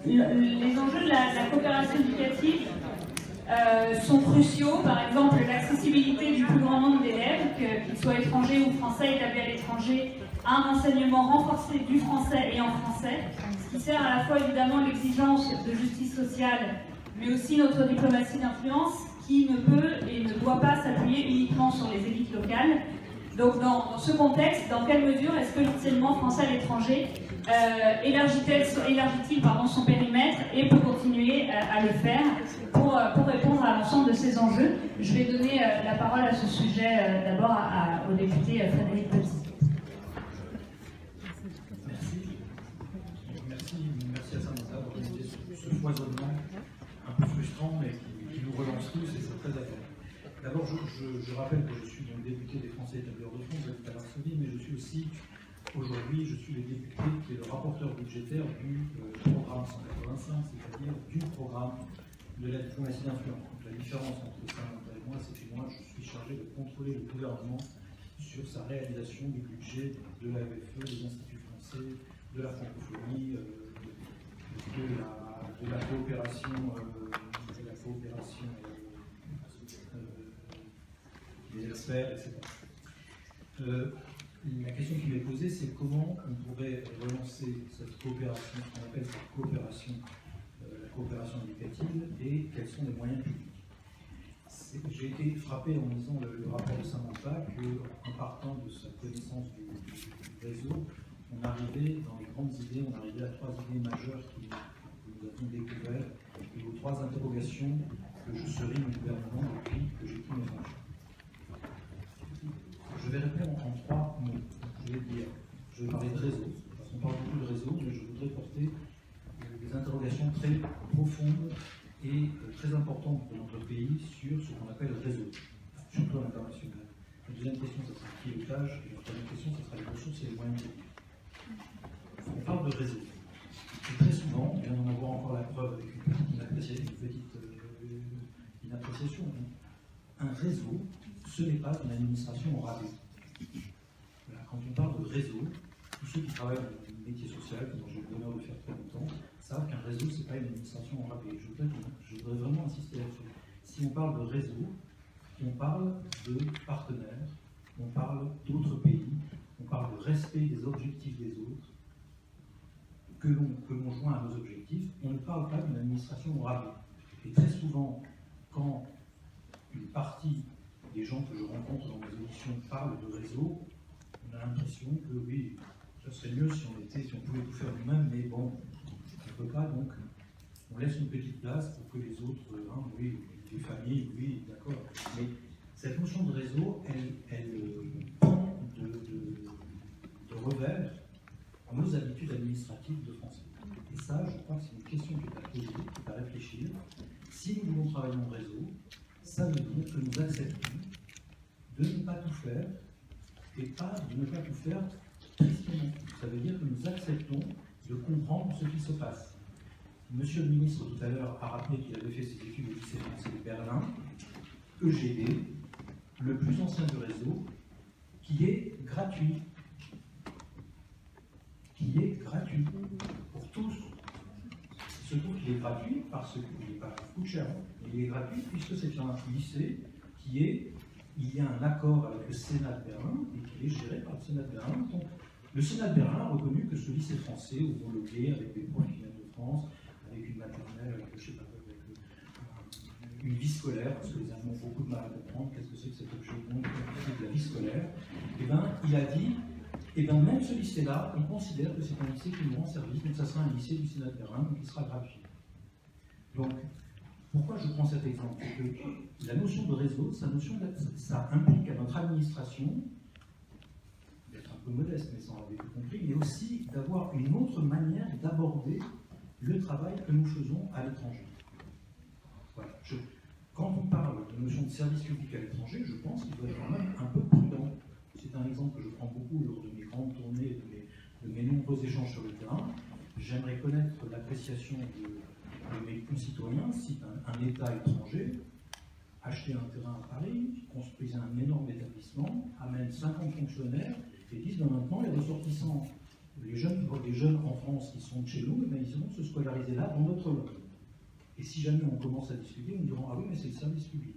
les enjeux de la coopération éducative sont cruciaux. Par exemple, l'accessibilité du plus grand nombre d'élèves, qu'ils soient étrangers ou français établis à l'étranger, à un enseignement renforcé du français et en français, ce qui sert à la fois évidemment l'exigence de justice sociale, mais aussi notre diplomatie d'influence, qui ne peut et ne doit pas s'appuyer uniquement sur les élites locales. Donc dans ce contexte, dans quelle mesure est-ce que l'enseignement français à l'étranger élargit-il son périmètre et peut continuer à le faire pour répondre à l'ensemble de ces enjeux? Je vais donner la parole à ce sujet d'abord au député Frédéric Petit. Merci à Samantha d'organiser ce foisonnement un peu frustrant mais qui nous relance tous et c'est très agréable. D'abord, je rappelle que je suis donc député des Français établis hors de France, j'habite à Varsovie, mais je suis aussi, aujourd'hui, je suis le député qui est le rapporteur budgétaire du programme 185, c'est-à-dire du programme de la diplomatie d'influence. Donc la différence entre Samantha et moi, c'est que moi, je suis chargé de contrôler le gouvernement sur sa réalisation du budget de l'AEFE, des instituts français, de la francophonie, de la coopération des experts, etc. La question qui m'est posée, c'est comment on pourrait relancer cette coopération, ce qu'on appelle cette coopération, la coopération éducative, et quels sont les moyens publics. J'ai été frappé en lisant le rapport de Samantha qu'en partant de sa connaissance du réseau, on arrivait dans les grandes idées, on arrivait à 3 idées majeures que nous avons découvertes, et aux 3 interrogations que je serai mon gouvernement depuis que j'ai quitté mes fonctions. Je vais répondre en 3 mots. Je vais parler de réseau, parce qu'on parle beaucoup de réseau, mais je voudrais porter des interrogations très profondes et très importantes pour notre pays sur ce qu'on appelle le réseau, surtout à l'international. La deuxième question, ce sera le pilotage, et la troisième question, ce sera les ressources et les moyens publics. On parle de réseau. Et très souvent, on vient d'en avoir encore la preuve avec une appréciation. Un réseau, ce n'est pas une administration au rabais. Voilà, quand on parle de réseau, tous ceux qui travaillent dans le métier social, dont j'ai le bonheur de faire très longtemps, savent qu'un réseau, ce n'est pas une administration au rabais. Je voudrais vraiment insister là-dessus. Si on parle de réseau, on parle de partenaires, on parle d'autres pays, on parle de respect des objectifs des autres, que l'on joint à nos objectifs. On ne parle pas d'une administration au rabais. Et très souvent, quand une partie des gens que je rencontre dans mes auditions parlent de réseau, on a l'impression que oui, ça serait mieux si on pouvait tout faire nous-mêmes, mais bon, on ne peut pas, donc on laisse une petite place pour que les autres, oui, les familles, oui, d'accord. Mais cette notion de réseau, elle prend de revers nos habitudes administratives de français. Et ça, je crois que c'est une question qui est à poser, qui est à réfléchir. Si nous voulons travailler en réseau, ça veut dire que nous acceptons de ne pas tout faire, et pas de ne pas tout faire tristement. Ça veut dire que nous acceptons de comprendre ce qui se passe. Monsieur le ministre, tout à l'heure, a rappelé qu'il avait fait ses études au lycée français de Berlin, EGD, le plus ancien du réseau, qui est gratuit. Pour tous. Il se trouve qu'il est gratuit parce qu'il n'est pas coûte cher, mais il est gratuit puisque c'est un lycée il y a un accord avec le Sénat de Berlin et qui est géré par le Sénat de Berlin. Donc, le Sénat de Berlin a reconnu que ce lycée français, homologué avec des points qui viennent de France, avec une maternelle, avec une vie scolaire, parce que les Allemands ont beaucoup de mal à comprendre qu'est-ce que c'est que cet objet donc de la vie scolaire, et il a dit, même ce lycée-là, on considère que c'est un lycée qui nous rend service, donc ça sera un lycée du Sénat de Berlin, donc il sera gratuit. Donc, pourquoi je prends cet exemple? C'est que la notion de réseau, ça implique à notre administration d'être un peu modeste, mais ça on l'avait compris, mais aussi d'avoir une autre manière d'aborder le travail que nous faisons à l'étranger. Voilà. Quand on parle de notion de service public à l'étranger, je pense qu'il doit être quand même un peu prudent. C'est un exemple que je prends beaucoup lors de mes grandes tournées, de mes nombreux échanges sur le terrain. J'aimerais connaître l'appréciation de mes concitoyens si un État étranger achetait un terrain à Paris, construisait un énorme établissement, amène 50 fonctionnaires et disent maintenant les ressortissants Les jeunes en France qui sont de chez nous, ils vont se scolariser là dans notre langue. Et si jamais on commence à discuter, ils me diront: ah oui, mais c'est le service public.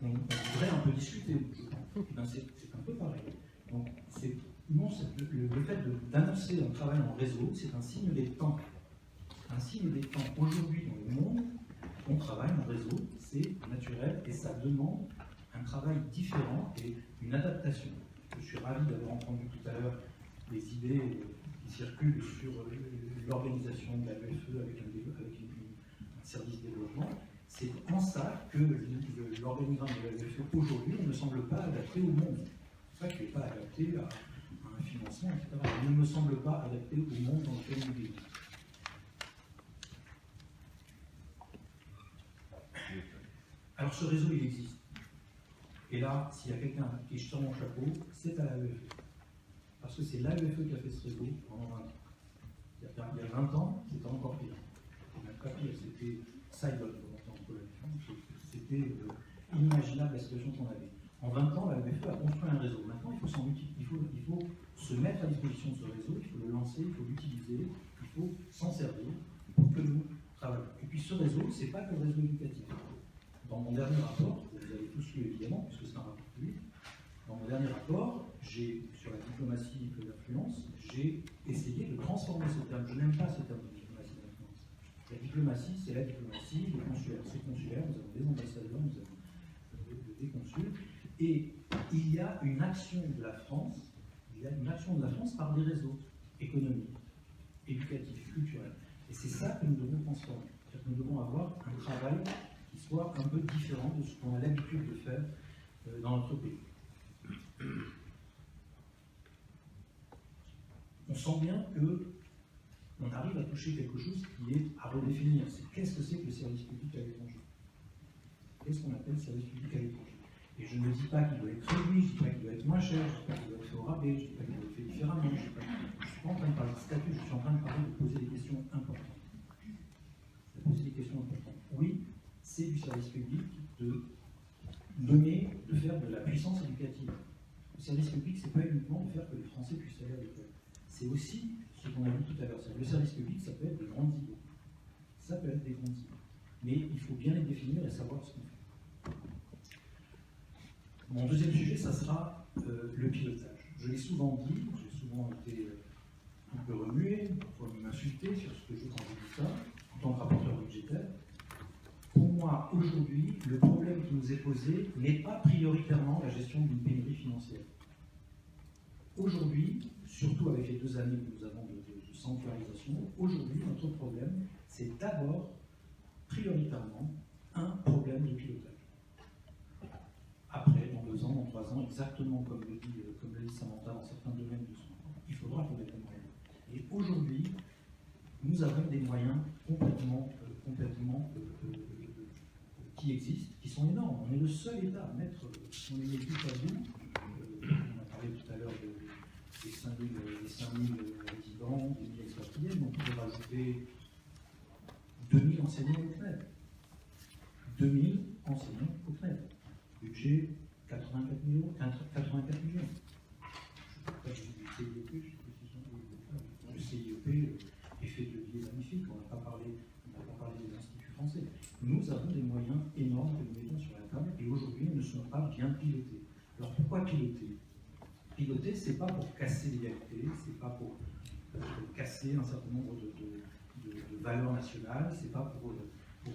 On devrait un peu discuter, je pense. Ben c'est un peu pareil. Donc, le fait d'annoncer un travail en réseau, c'est un signe des temps. Un signe des temps. Aujourd'hui, dans le monde, on travaille en réseau, c'est naturel et ça demande un travail différent et une adaptation. Je suis ravi d'avoir entendu tout à l'heure les idées qui circulent sur l'organisation de la UFE avec un service développement. C'est en ça que l'organigramme de la UFE aujourd'hui ne me semble pas adapté au monde. C'est ça qu'il n'est pas adapté à un financement, etc. Il ne me semble pas adapté au monde dans lequel nous vivons. Alors ce réseau, il existe. Et là, s'il y a quelqu'un qui je tire mon chapeau, c'est à l'AEFE. Parce que c'est l'AEFE qui a fait ce réseau pendant 20 ans. Il y a 20 ans, c'était encore pire. Même pas pire, c'était Saigon, c'était inimaginable la situation qu'on avait. En 20 ans, l'AEFE a construit un réseau. Maintenant, il faut se mettre à disposition de ce réseau, il faut le lancer, il faut l'utiliser, il faut s'en servir pour que nous travaillions. Et puis ce réseau, ce n'est pas que le réseau éducatif. Dans mon dernier rapport, vous avez tous lu évidemment, puisque c'est un rapport public, dans mon dernier rapport, sur la diplomatie de l'influence, j'ai essayé de transformer ce terme. Je n'aime pas ce terme de diplomatie de l'influence. La diplomatie, c'est la diplomatie, les consulaires, c'est consulaire, nous avons des ambassadeurs, nous avons des consuls, et il y a une action de la France, par des réseaux économiques, éducatifs, culturels. Et c'est ça que nous devons transformer. C'est-à-dire que nous devons avoir un travail qui soit un peu différent de ce qu'on a l'habitude de faire dans notre pays. On sent bien qu'on arrive à toucher quelque chose qui est à redéfinir. Qu'est-ce que c'est que le service public à l'étranger? Qu'est-ce qu'on appelle service public à l'étranger? Et je ne dis pas qu'il doit être réduit, je ne dis pas qu'il doit être moins cher, je ne dis pas qu'il doit être fait au rabais, je ne dis pas qu'il doit être fait différemment, je ne suis pas en train de parler de statut, je suis en train de parler de poser des questions importantes. Oui, c'est du service public de faire de la puissance éducative. Le service public, ce n'est pas uniquement de faire que les Français puissent aller à l'école. C'est aussi ce qu'on a dit tout à l'heure. Le service public, ça peut être des grandes idées. Ça peut être des grandes idées. Mais il faut bien les définir et savoir ce qu'on fait. Mon deuxième sujet, ça sera le pilotage. Je l'ai souvent dit, j'ai souvent été un peu remué, parfois même insulté sur ce que je quand je dis ça, en tant que rapporteur budgétaire. Pour moi, aujourd'hui, le problème qui nous est posé n'est pas prioritairement la gestion d'une pénurie financière. Aujourd'hui, surtout avec les 2 années que nous avons de sanctuarisation, aujourd'hui, notre problème, c'est d'abord, prioritairement, un problème de pilotage. Après, dans 2 ans, dans 3 ans, exactement comme le dit Samantha dans certains domaines de soins, il faudra qu'on ait des moyens. Et aujourd'hui, nous avons des moyens complètement qui existent, qui sont énormes. On est le seul État à mettre, on est les plus à bout. On a parlé tout à l'heure des 5 000 résidents, des 1 000 expatriés, mais on pourrait rajouter 2 000 enseignants au CNED. 2 000 enseignants au CNED. Budget 84 millions. Je ne sais pas si du CIEP, le CIEP, effet de levier magnifique, on n'a pas parlé des instituts français. Nous avons des moyens énormes que nous mettons sur la table et aujourd'hui ils ne sont pas bien pilotés. Alors pourquoi piloter? Piloter, ce n'est pas pour casser l'égalité, ce n'est pas pour casser un certain nombre de valeurs nationales, ce n'est pas pour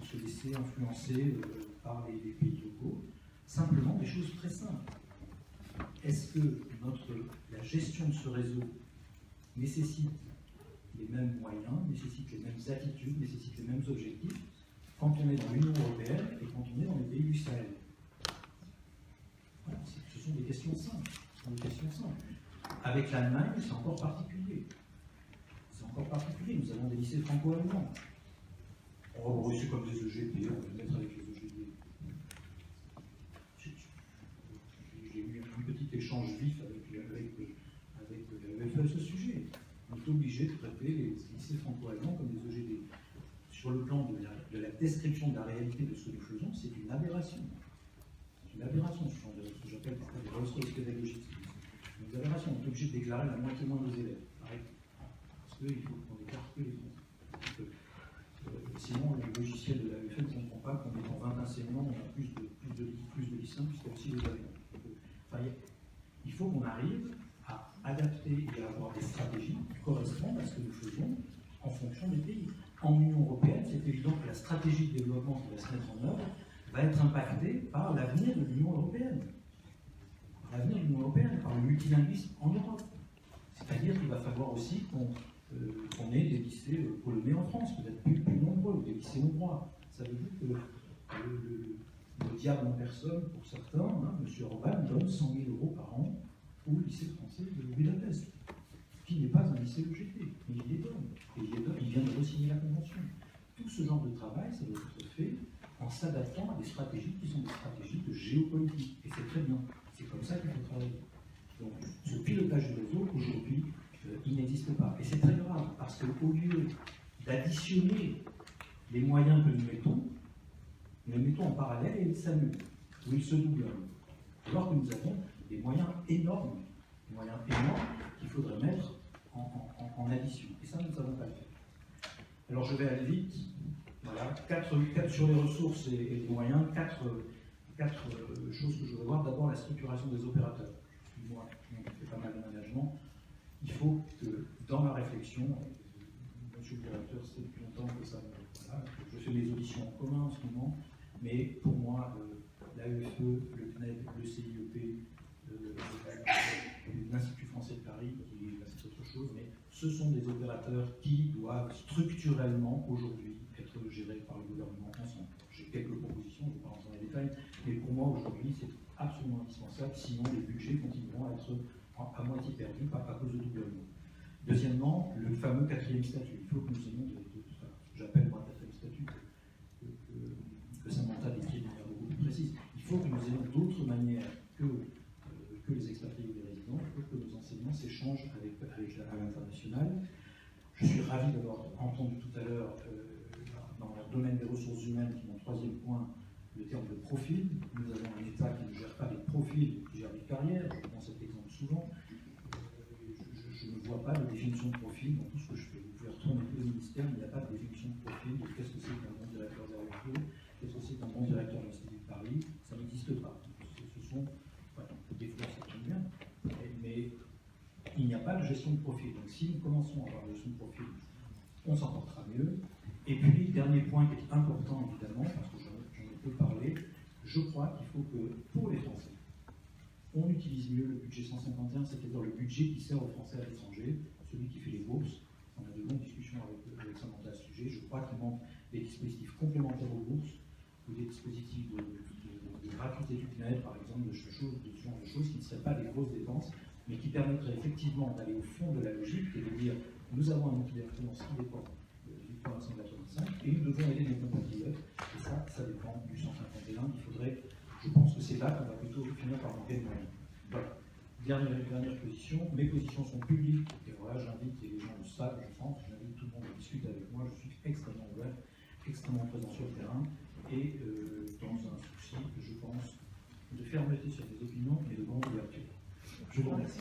se laisser influencer par les pays locaux, simplement des choses très simples. Est-ce que la gestion de ce réseau nécessite les mêmes moyens, nécessite les mêmes attitudes, nécessite les mêmes objectifs quand on est dans l'Union européenne et quand on est dans les pays du Sahel? Voilà, ce sont des questions simples. Avec l'Allemagne, c'est encore particulier. Nous avons des lycées franco-allemands. On va c'est comme des EGP, on va les mettre avec les EGP. J'ai eu un petit échange vif avec l'AEFE à ce sujet. On est obligé de traiter les lycées franco-allemands comme des EGD. Sur le plan de la description de la réalité de ce que nous faisons, c'est une aberration. C'est une aberration, ce que j'appelle parfois des Rolls-Royce pédagogiques. C'est une aberration. On est obligé de déclarer la moitié moins de nos élèves. Pareil. Parce qu'il faut qu'on déclare que les Français. Sinon, le logiciel de l'AEF ne comprend pas qu'en mettant 20 enseignants, on a plus de lycéens, puisqu'il y a aussi les avions. Il faut qu'on arrive à adapter et à avoir des stratégies qui correspondent à ce que nous faisons en fonction des pays. En Union européenne, c'est évident que la stratégie de développement qui va se mettre en œuvre va être impactée par l'avenir de l'Union européenne. Par l'avenir de l'Union européenne, par le multilinguisme en Europe. C'est-à-dire qu'il va falloir aussi qu'on ait des lycées polonais en France, peut-être plus nombreux, des lycées hongrois. Ça veut dire que le diable en personne, pour certains, M. Orban donne 100 000 € par an au lycée français de Budapest, qui n'est pas un lycée EGT, mais il les donne. Et il vient de re-signer la convention. Tout ce genre de travail, ça doit être fait en s'adaptant à des stratégies qui sont des stratégies de géopolitique. Et c'est très bien. C'est comme ça qu'il faut travailler. Donc, ce pilotage du réseau, aujourd'hui, il n'existe pas. Et c'est très grave, parce qu'au lieu d'additionner les moyens que nous les mettons en parallèle et ils s'annulent, ou ils se doublent. Alors que nous avons des moyens énormes qu'il faudrait mettre en addition. Et ça, nous ne savons pas le faire. Alors, je vais aller vite. Voilà, quatre sur les ressources et les moyens, quatre choses que je veux voir. D'abord, la structuration des opérateurs. Moi, qui fait pas mal d'aménagements. Il faut que, dans ma réflexion, monsieur le directeur sait depuis longtemps que ça, voilà, je fais mes auditions en commun en ce moment, mais pour moi, l'AEFE, le CNED, le CIEP, l'Institut français de Paris, c'est autre chose, mais ce sont des opérateurs qui doivent structurellement, aujourd'hui, être gérés par le gouvernement ensemble. J'ai quelques propositions, je ne vais pas rentrer dans les détails, mais pour moi, aujourd'hui, c'est absolument indispensable, sinon les budgets continueront à être à moitié perdus à cause de doublement. Deuxièmement, le fameux quatrième statut. Il faut que nous ayons j'appelle moi quatrième statut, que Samantha décrit de manière beaucoup plus précise. Il faut que nous ayons d'autres manières que les expatriés ou les résidents, pour que nos enseignants s'échangent à l'international. Je suis ravi d'avoir entendu tout à l'heure, dans le domaine des ressources humaines, qui est mon troisième point, le terme de profil. Nous avons un État qui ne gère pas les profils, qui gère les carrières. Je prends cet exemple souvent. Je ne vois pas de définition de profil dans tout ce que je fais. Vous pouvez retourner au ministère, mais il n'y a pas de définition de profil de qu'est-ce que c'est qu'un bon directeur d'AEFE, qu'est-ce que c'est qu'un bon directeur de l'Institut de Paris. Ça n'existe pas. Ce sont, des fois, ça tombe bien, mais il n'y a pas de gestion de profil. Donc, si nous commençons à avoir une gestion de profil, on s'en portera mieux. Et puis, dernier point qui est important, évidemment, parce que j'en ai peu parlé, je crois qu'il faut que, pour les Français, on utilise mieux le budget 151, c'est-à-dire le budget qui sert aux Français à l'étranger, celui qui fait les bourses. On a de longues discussions avec Samantha à ce sujet. Je crois qu'il manque des dispositifs complémentaires aux bourses, ou des dispositifs de gratuité du CNED, par exemple, de ce genre de choses qui ne seraient pas des grosses dépenses, mais qui permettraient effectivement d'aller au fond de la logique et de dire nous avons un outil d'influence qui dépend du plan 185 et nous devons aider nos compatriotes. Et ça dépend du 151. Il faudrait, je pense que c'est là qu'on va plutôt finir par manquer de moyens. Voilà. Dernière position. Mes positions sont publiques. Et voilà, j'invite, et les gens le savent, je pense, j'invite tout le monde à discuter avec moi. Je suis extrêmement ouvert, extrêmement présent sur le terrain et dans un souci, je pense, de fermeté sur des opinions et de grande ouverture. Je vous remercie.